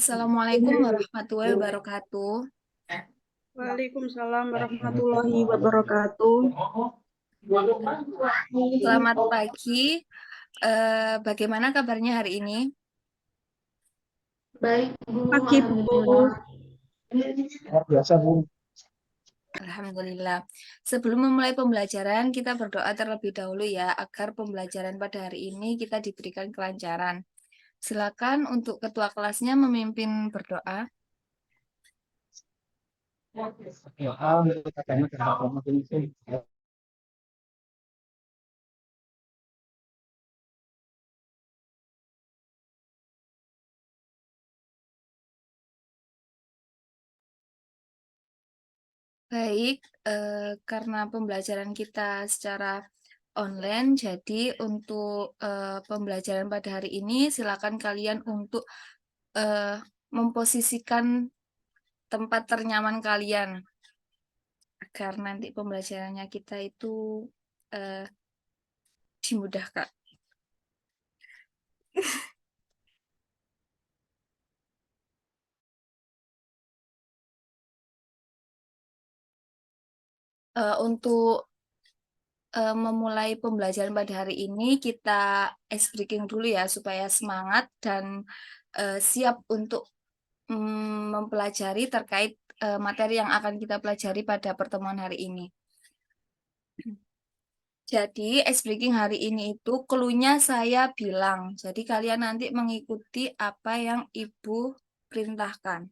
Assalamualaikum warahmatullahi wabarakatuh. Waalaikumsalam warahmatullahi wabarakatuh. Selamat pagi. Bagaimana kabarnya hari ini? Baik, Bu. Pagi, Bu. Biasa, Bu. Alhamdulillah. Sebelum memulai pembelajaran, kita berdoa terlebih dahulu ya, agar pembelajaran pada hari ini kita diberikan kelancaran. Silakan untuk ketua kelasnya memimpin berdoa. Doa untuk katanya terhadap umat ini. Baik, karena pembelajaran kita secara online, jadi untuk pembelajaran pada hari ini, silakan kalian untuk eh, memposisikan tempat ternyaman kalian agar nanti pembelajarannya kita itu eh, dimudahkan. Untuk memulai pembelajaran pada hari ini, kita ice breaking dulu ya, supaya semangat dan siap untuk mempelajari terkait materi yang akan kita pelajari pada pertemuan hari ini. Jadi, ice breaking hari ini itu clue-nya saya bilang. Jadi, kalian nanti mengikuti apa yang Ibu perintahkan.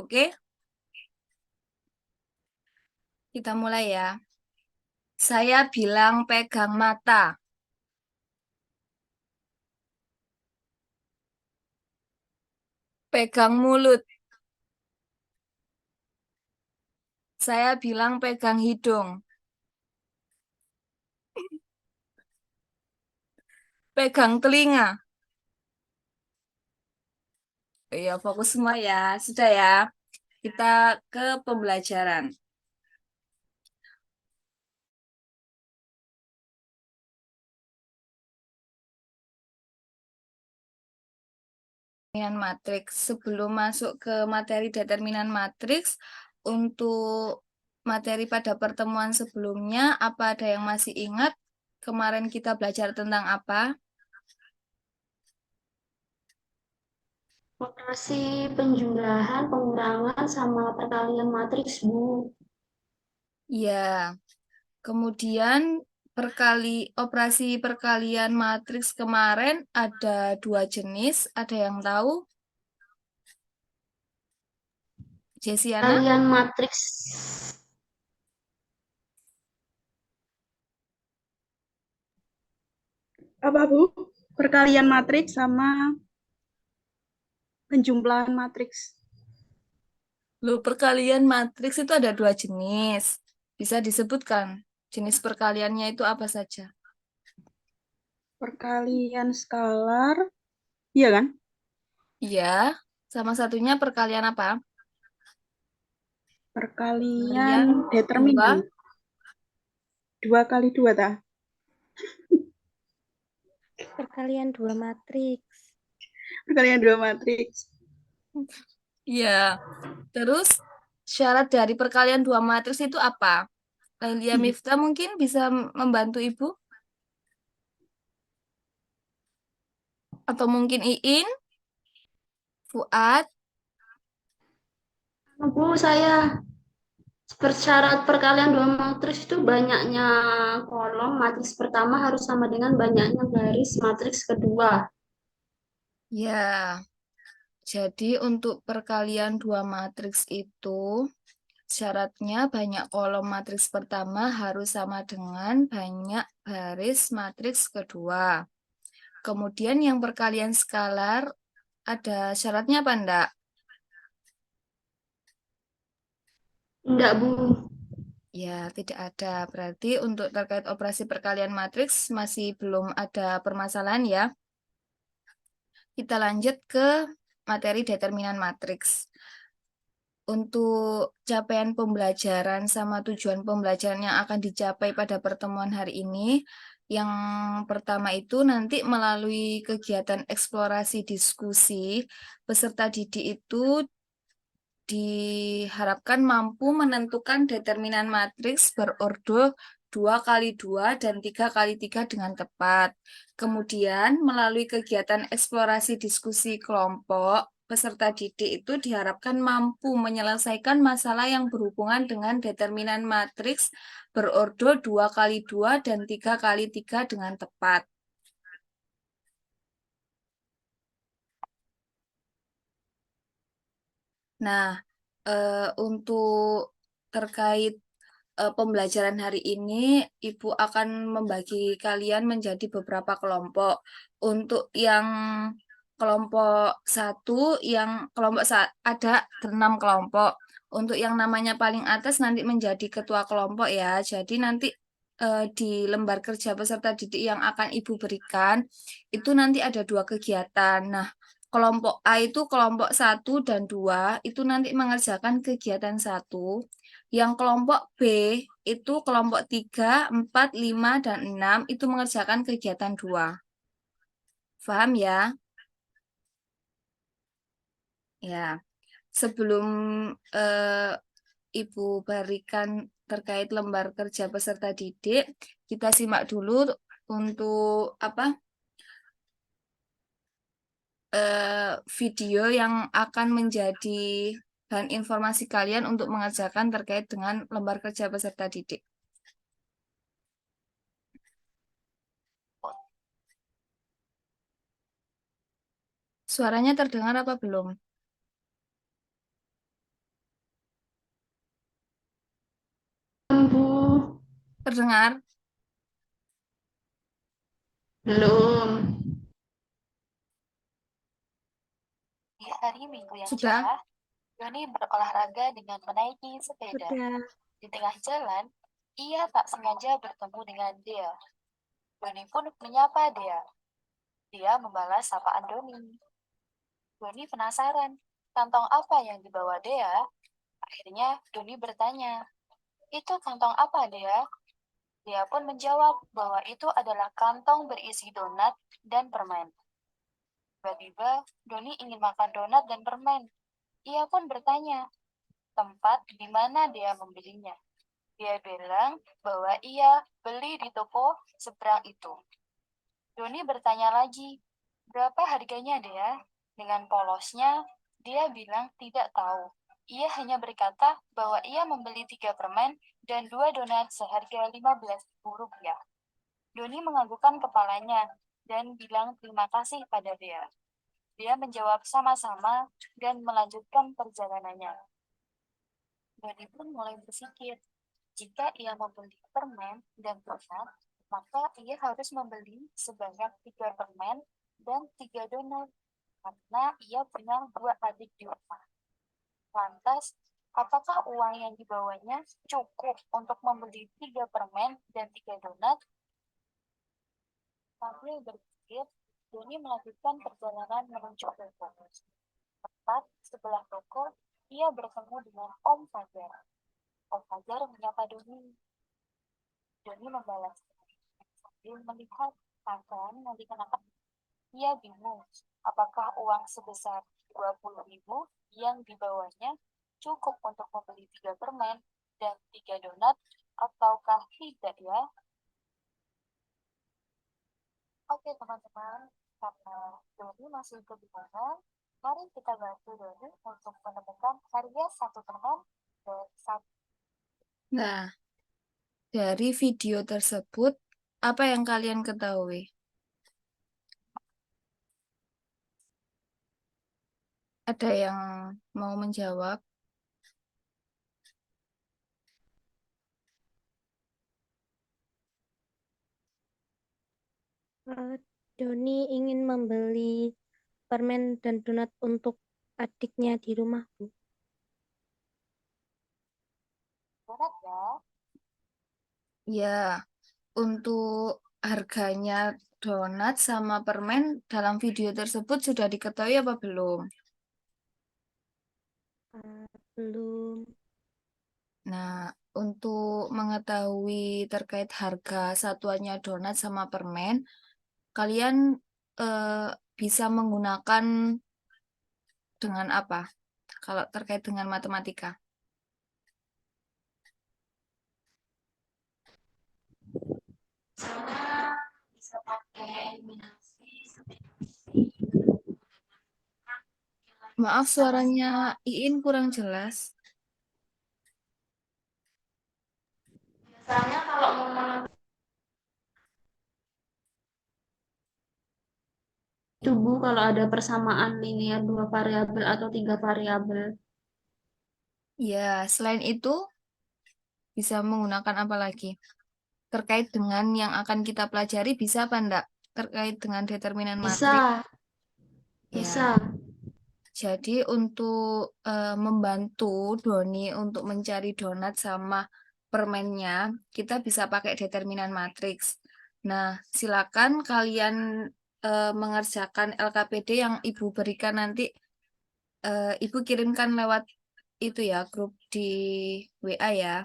Oke? Kita mulai ya. Saya bilang pegang mata. Pegang mulut. Saya bilang pegang hidung. Pegang telinga. Ya, fokus semua ya. Sudah ya. Kita ke pembelajaran. Determinan matriks. Sebelum masuk ke materi determinan matriks, untuk materi pada pertemuan sebelumnya, apa ada yang masih ingat? Kemarin kita belajar tentang apa? Operasi penjumlahan, pengurangan, sama perkalian matriks, Bu. Ya, kemudian operasi perkalian matriks kemarin ada dua jenis. Ada yang tahu? Jesiana? Perkalian matriks apa, Bu? Perkalian matriks sama penjumlahan matriks. Loh, perkalian matriks itu ada dua jenis. Bisa disebutkan jenis perkaliannya itu apa saja? Perkalian skalar, iya kan? Iya, sama satunya perkalian apa? Perkalian Perkalian dua. determinan. 2 kali 2, ta? Perkalian dua matriks. Perkalian 2 matriks. Iya. Terus syarat dari perkalian dua matriks itu apa? Lailia Miftah mungkin bisa membantu Ibu? Atau mungkin Iin, Fuad? Bu, saya persyarat perkalian 2 matriks itu banyaknya kolom matriks pertama harus sama dengan banyaknya garis matriks kedua. Ya, jadi untuk perkalian dua matriks itu syaratnya banyak kolom matriks pertama harus sama dengan banyak baris matriks kedua. Kemudian yang perkalian skalar ada syaratnya apa enggak? Enggak, Bu. Ya, tidak ada. Berarti untuk terkait operasi perkalian matriks masih belum ada permasalahan ya. Kita lanjut ke materi determinan matriks. Untuk capaian pembelajaran sama tujuan pembelajaran yang akan dicapai pada pertemuan hari ini, yang pertama itu nanti melalui kegiatan eksplorasi diskusi, peserta didik itu diharapkan mampu menentukan determinan matriks berordo 2 kali 2 dan 3 kali 3 dengan tepat. Kemudian, melalui kegiatan eksplorasi diskusi kelompok, peserta didik itu diharapkan mampu menyelesaikan masalah yang berhubungan dengan determinan matriks berordo 2 kali 2 dan 3 kali 3 dengan tepat. Nah, untuk terkait pembelajaran hari ini, Ibu akan membagi kalian menjadi beberapa kelompok. Untuk yang kelompok satu, ada 6 kelompok. Untuk yang namanya paling atas nanti menjadi ketua kelompok ya. Jadi nanti di lembar kerja peserta didik yang akan Ibu berikan, itu nanti ada 2 kegiatan. Nah, kelompok A itu kelompok 1 dan 2 itu nanti mengerjakan kegiatan 1. Yang kelompok B itu kelompok 3, 4, 5, dan 6 itu mengerjakan kegiatan 2. Paham ya? Ya. Sebelum eh, Ibu berikan terkait lembar kerja peserta didik, kita simak dulu untuk video yang akan menjadi bahan informasi kalian untuk mengerjakan terkait dengan lembar kerja peserta didik. Suaranya terdengar apa belum? Bu, Terdengar? belum. Di hari Minggu yang Sudah? cerah, Doni berolahraga dengan menaiki sepeda. Sudah. Di tengah jalan, ia tak sengaja bertemu dengan Dea. Doni pun menyapa Dea. Dia membalas sapaan Doni. Doni penasaran, kantong apa yang dibawa Dea? Akhirnya Doni bertanya, "Itu kantong apa, Dea?" Dia pun menjawab bahwa itu adalah kantong berisi donat dan permen. Tiba-tiba, Doni ingin makan donat dan permen. Ia pun bertanya, tempat di mana dia membelinya. Dia bilang bahwa ia beli di toko seberang itu. Doni bertanya lagi, berapa harganya, Dea? Dengan polosnya, dia bilang tidak tahu. Ia hanya berkata bahwa ia membeli 3 permen dan 2 donat seharga Rp15.000. Doni menganggukkan kepalanya dan bilang terima kasih pada Dea. Dia menjawab sama-sama dan melanjutkan perjalanannya. Doni pun mulai berpikir, jika ia membeli permen dan donat, maka ia harus membeli sebanyak 3 permen dan 3 donat, karena ia punya 2 adik di rumah. Lantas, apakah uang yang dibawanya cukup untuk membeli 3 permen dan 3 donat? Sambil berpikir, Doni melanjutkan perjalanan menuju toko. Tepat sebelah toko, ia bertemu dengan Om Fajar. Om Fajar menyapa Doni. Doni membalas sambil melihat pakaian yang dikenakan. Ia bingung, apakah uang sebesar 20.000 yang dibawanya cukup untuk membeli 3 permen dan 3 donat, ataukah tidak ya? Oke teman-teman, karena Doni masih kebingungan, mari kita bantu Doni untuk menemukan harga 1 permen dan 1. Nah, dari video tersebut, apa yang kalian ketahui? Ada yang mau menjawab? Doni ingin membeli permen dan donat untuk adiknya di rumah, Bu. Donat ya? Ya, untuk harganya donat sama permen dalam video tersebut sudah diketahui apa belum? Belum. Nah, untuk mengetahui terkait harga satuannya donat sama permen, kalian bisa menggunakan dengan apa? Kalau terkait dengan matematika. Misalnya bisa pakai eliminasi, Maaf, suaranya Iin kurang jelas. biasanya kalau mau menentukan itu Bu, kalau ada persamaan linear 2 variabel atau 3 variabel. Ya, selain itu bisa menggunakan apa lagi? Terkait dengan yang akan kita pelajari bisa apa enggak? Terkait dengan determinan matriks. Bisa, bisa. Ya, jadi untuk membantu Doni untuk mencari donat sama permennya, kita bisa pakai determinan matriks. Nah, silakan kalian mengerjakan LKPD yang Ibu berikan nanti. Ibu kirimkan lewat itu ya, grup di WA ya.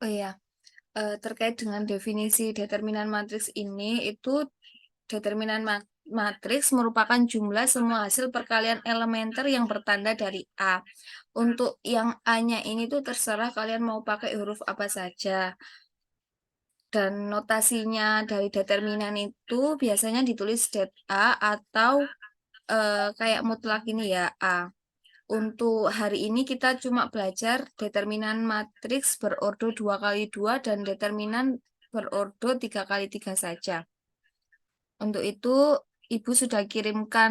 Oh iya, terkait dengan definisi determinan matriks ini, itu determinan matriks merupakan jumlah semua hasil perkalian elementer yang bertanda dari A. Untuk yang A-nya ini tuh terserah kalian mau pakai huruf apa saja. Dan notasinya dari determinan itu biasanya ditulis det A atau kayak mutlak ini ya A. Untuk hari ini kita cuma belajar determinan matriks berordo 2 kali 2 dan determinan berordo 3 kali 3 saja. Untuk itu, Ibu sudah kirimkan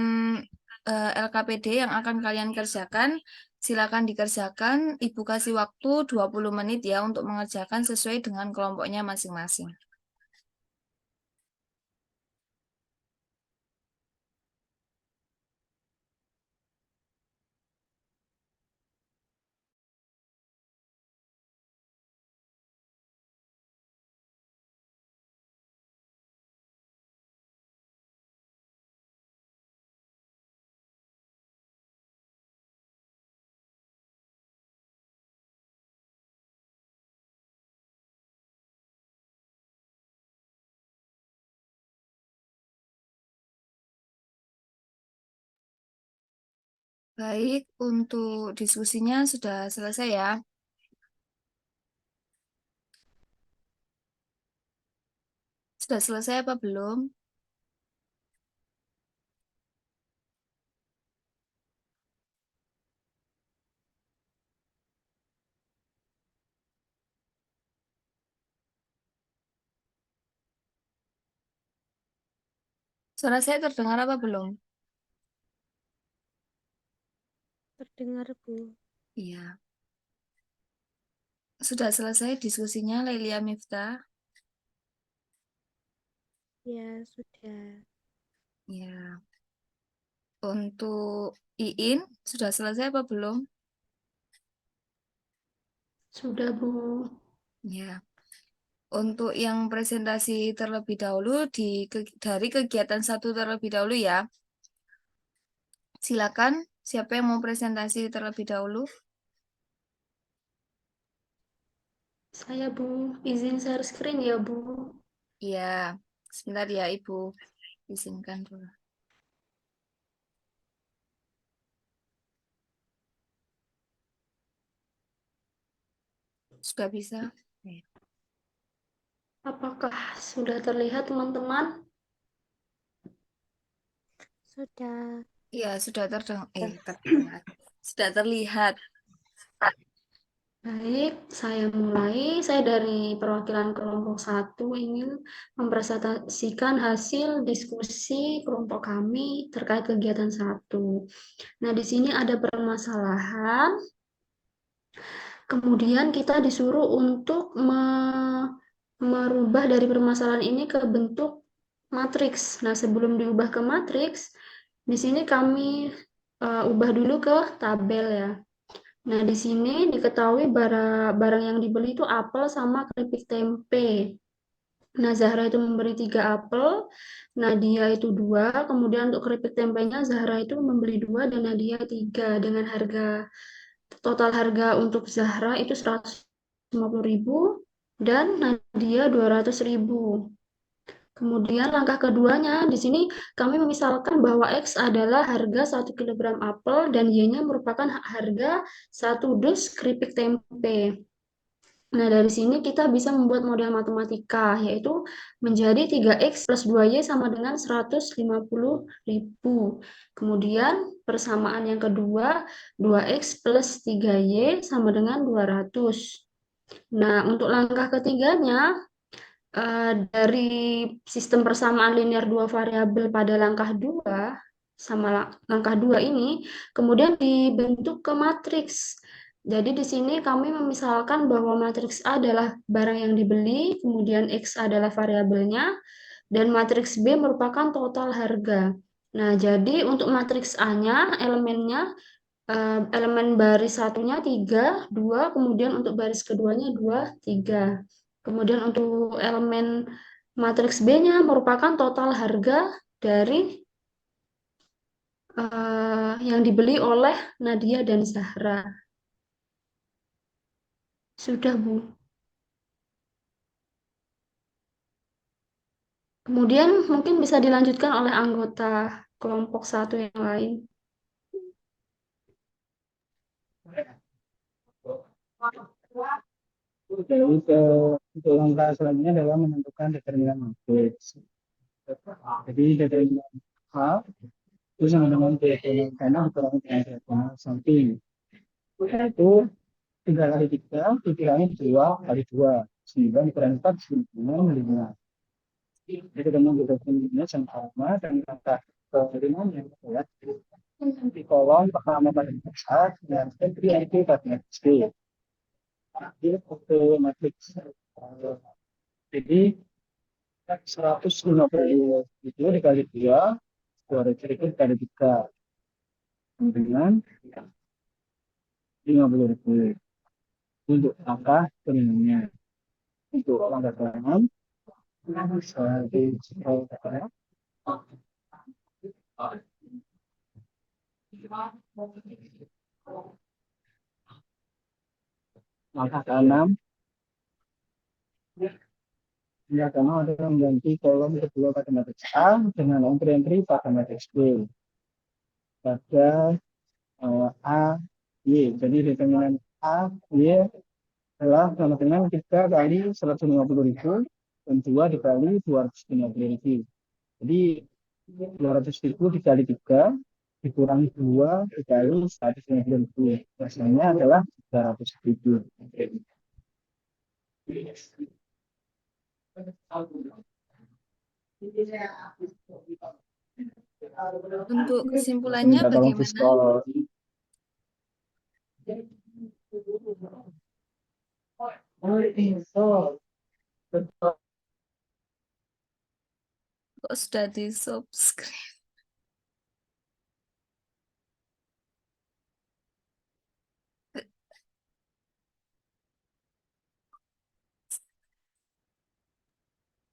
LKPD yang akan kalian kerjakan. Silakan dikerjakan. Ibu kasih waktu 20 menit ya untuk mengerjakan sesuai dengan kelompoknya masing-masing. Baik, untuk diskusinya sudah selesai ya. Sudah selesai apa belum? Suara saya terdengar apa belum? Terdengar, Bu. Iya. Sudah selesai diskusinya, Lelia Miftah? Ya, sudah. Ya. Untuk Iin, sudah selesai apa belum? Sudah Bu. Ya. Untuk yang presentasi terlebih dahulu dari kegiatan satu terlebih dahulu ya. Silakan, siapa yang mau presentasi terlebih dahulu? Saya Bu, izin share screen ya Bu. Iya, sebentar ya Ibu, izinkan dulu. Sudah bisa? Ya. Apakah sudah terlihat teman-teman? Sudah. Iya, sudah terdengar. Sudah terlihat. Baik, saya mulai. Saya dari perwakilan kelompok 1 ingin mempresentasikan hasil diskusi kelompok kami terkait kegiatan 1. Nah, di sini ada permasalahan. Kemudian kita disuruh untuk merubah dari permasalahan ini ke bentuk matriks. Nah, sebelum diubah ke matriks, di sini kami ubah dulu ke tabel ya. Nah, di sini diketahui barang yang dibeli itu apel sama keripik tempe. Nah, Zahra itu memberi 3 apel, Nadia itu 2, kemudian untuk keripik tempenya Zahra itu membeli 2 dan Nadia 3 dengan total harga untuk Zahra itu 150.000 dan Nadia 200.000. Kemudian langkah keduanya di sini kami memisalkan bahwa X adalah harga 1 kg apel dan Y-nya merupakan harga 1 dus keripik tempe. Nah, dari sini kita bisa membuat model matematika, yaitu menjadi 3X plus 2Y sama dengan 150.000. Kemudian persamaan yang kedua, 2X plus 3Y sama dengan 200. Nah, untuk langkah ketiganya, dari sistem persamaan linear 2 variabel pada langkah 2, sama langkah 2 ini, kemudian dibentuk ke matriks. Jadi di sini kami memisalkan bahwa matriks A adalah barang yang dibeli, kemudian X adalah variabelnya, dan matriks B merupakan total harga. Nah, jadi untuk matriks A-nya, elemen baris satunya 3, 2, kemudian untuk baris keduanya 2, 3. Kemudian untuk elemen matriks B-nya merupakan total harga dari yang dibeli oleh Nadia dan Zahra. Sudah, Bu. Kemudian mungkin bisa dilanjutkan oleh anggota kelompok 1 yang lain. Jadi untuk langkah selanjutnya adalah menentukan determinan matriks. Jadi determinan A itu sama dengan determinan kanan dikurangi dengan determinan samping. Yaitu 3 kali 3 dikurangi 2 kali 2 sehingga dikurangi 4 dengan 5. Jadi dengan determinannya sama dan langkah kelimanya adalah di kolom pertama pada matriks A dan kedua itu pada matriks B. Jadi untuk matriks jadi 150 itu dikali 2 itu dikali 3 dengan 50.000 untuk angka kelimanya. Untuk langkah ke-6 langkah ke-6 yang pertama adalah mengganti kolom kedua pada matriks A dengan entry pada matriks B pada A, Y. Jadi determinan A, Y adalah sama dengan 3 kali 150.000 dan 2 dikali 250.000. Jadi 200.000 dikali 3 dikurangi 2 dikali 150.000. Hasilnya adalah 300.000. Untuk kesimpulannya bagaimana? Kok sudah di-subscribe?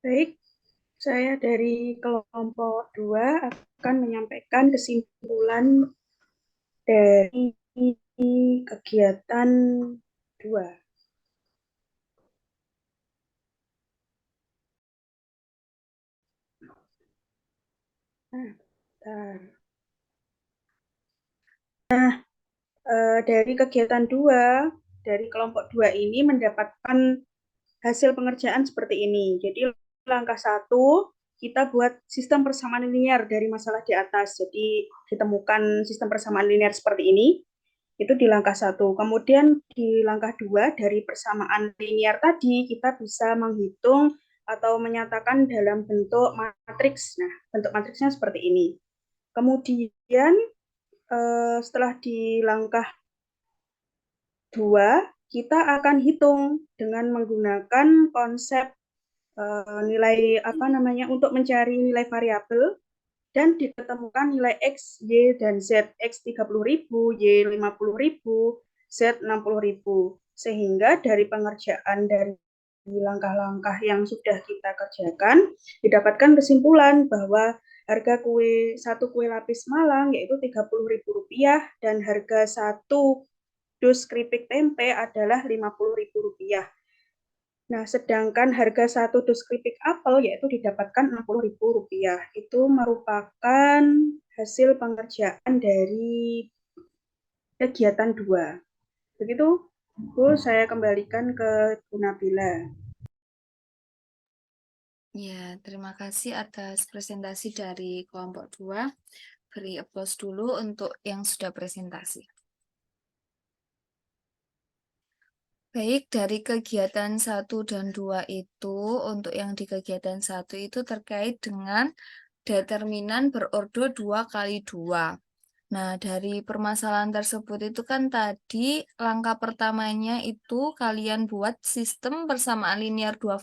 Baik, saya dari kelompok 2 akan menyampaikan kesimpulan dari kegiatan 2. Dari kegiatan 2, dari kelompok 2 ini mendapatkan hasil pengerjaan seperti ini. Jadi langkah 1, kita buat sistem persamaan linear dari masalah di atas. Jadi ditemukan sistem persamaan linear seperti ini. Itu di langkah 1. Kemudian di langkah 2, dari persamaan linear tadi, kita bisa menghitung atau menyatakan dalam bentuk matriks. Nah, bentuk matriksnya seperti ini. Kemudian setelah di langkah 2, kita akan hitung dengan menggunakan konsep nilai untuk mencari nilai variabel dan ditemukan nilai X, Y, dan Z. X 30.000, Y 50.000, Z 60.000. Sehingga dari pengerjaan dari langkah-langkah yang sudah kita kerjakan, didapatkan kesimpulan bahwa harga satu kue lapis Malang yaitu Rp30.000 dan harga satu dus keripik tempe adalah Rp50.000. Nah, sedangkan harga satu dus keripik apel yaitu didapatkan Rp60.000. Itu merupakan hasil pengerjaan dari kegiatan 2. Begitu, Bu, saya kembalikan ke Bu Nabila. Ya, terima kasih atas presentasi dari kelompok 2. Beri aplaus dulu untuk yang sudah presentasi. Baik, dari kegiatan 1 dan 2 itu, untuk yang di kegiatan 1 itu terkait dengan determinan berordo 2 kali 2. Nah, dari permasalahan tersebut itu kan tadi langkah pertamanya itu kalian buat sistem persamaan linear dua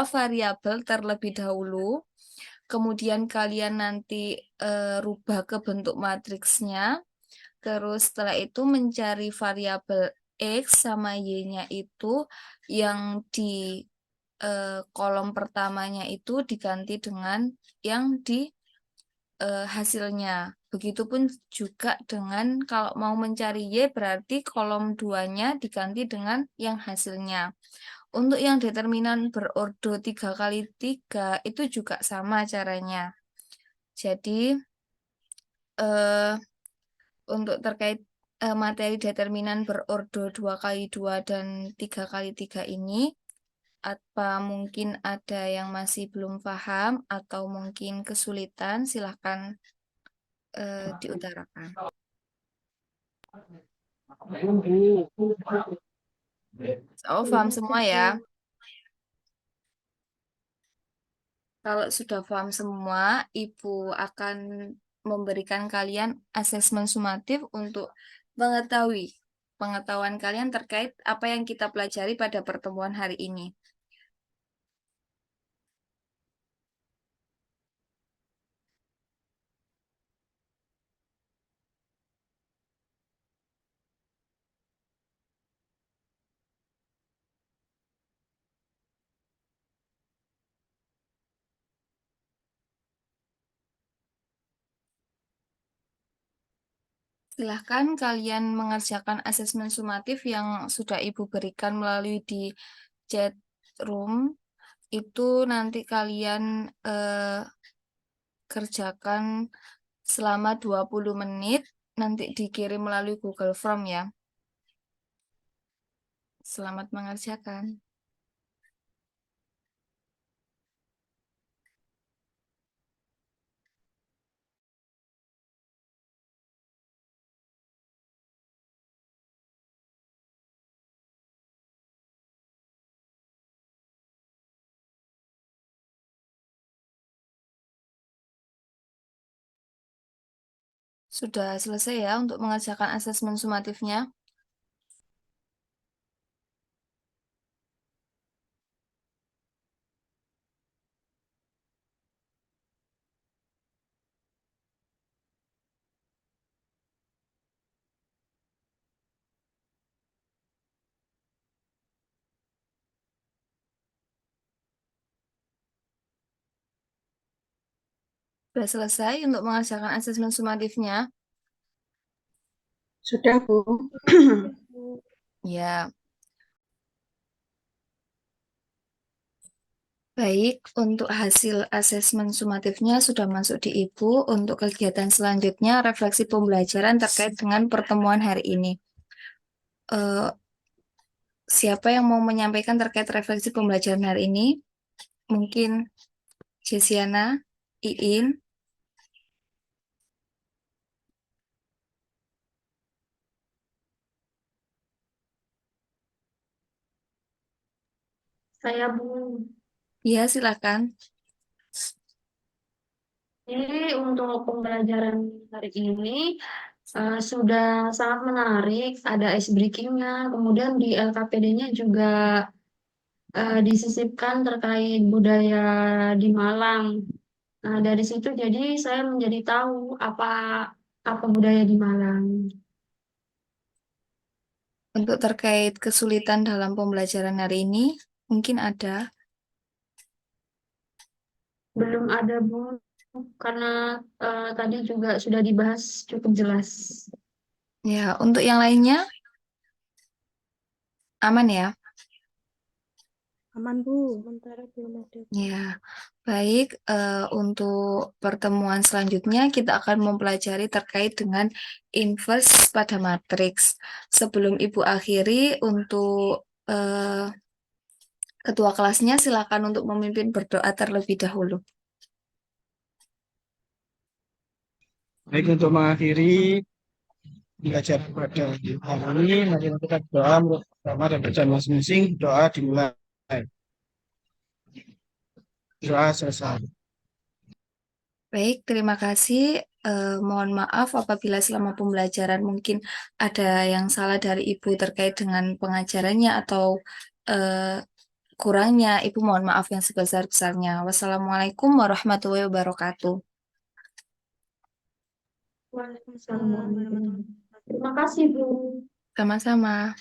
variabel terlebih dahulu. Kemudian kalian nanti rubah ke bentuk matriksnya. Terus setelah itu mencari variabel X sama Y-nya itu yang di kolom pertamanya itu diganti dengan yang di hasilnya. Begitupun juga dengan kalau mau mencari Y berarti kolom 2-nya diganti dengan yang hasilnya. Untuk yang determinan berordo 3 kali 3 itu juga sama caranya. Jadi untuk terkait materi determinan berordo 2 kali 2 dan 3 kali 3 ini, apa mungkin ada yang masih belum paham atau mungkin kesulitan, silahkan diutarakan. Oh, paham semua ya. Kalau sudah paham semua, Ibu akan memberikan kalian asesmen sumatif untuk mengetahui pengetahuan kalian terkait apa yang kita pelajari pada pertemuan hari ini. Silahkan kalian mengerjakan asesmen sumatif yang sudah Ibu berikan melalui di chat room. Itu nanti kalian kerjakan selama 20 menit, nanti dikirim melalui Google Form ya. Selamat mengerjakan. Sudah selesai ya untuk mengerjakan asesmen sumatifnya? Sudah selesai untuk mengerjakan asesmen sumatifnya? Sudah, Bu. Ya. Baik, untuk hasil asesmen sumatifnya sudah masuk di Ibu. Untuk kegiatan selanjutnya, refleksi pembelajaran terkait dengan pertemuan hari ini. Siapa yang mau menyampaikan terkait refleksi pembelajaran hari ini? Mungkin Jesiana, Iin. Saya Bu. Ya, silakan. Jadi untuk pembelajaran hari ini sudah sangat menarik, ada ice breaking-nya, kemudian di LKPD-nya juga disisipkan terkait budaya di Malang. Nah, dari situ jadi saya menjadi tahu apa budaya di Malang. Untuk terkait kesulitan dalam pembelajaran hari ini, mungkin ada. Belum ada, Bu, karena tadi juga sudah dibahas cukup jelas. Ya, untuk yang lainnya aman ya? Aman, Bu. Sementara belum ada. Ya, baik. Untuk pertemuan selanjutnya kita akan mempelajari terkait dengan inverse pada matriks. Sebelum Ibu akhiri, untuk ketua kelasnya silakan untuk memimpin berdoa terlebih dahulu. Baik, untuk mengakhiri pembelajaran pada hari ini, mari kita berdoa menurut agama dan bacaan masing-masing. Doa dimulai. Doa selesai. Baik, terima kasih. Mohon maaf apabila selama pembelajaran mungkin ada yang salah dari Ibu terkait dengan pengajarannya atau kurangnya. Ibu mohon maaf yang sebesar-besarnya. Wassalamualaikum warahmatullahi wabarakatuh. Waalaikumsalam warahmatullahi wabarakatuh. Terima kasih, Bu. Sama-sama.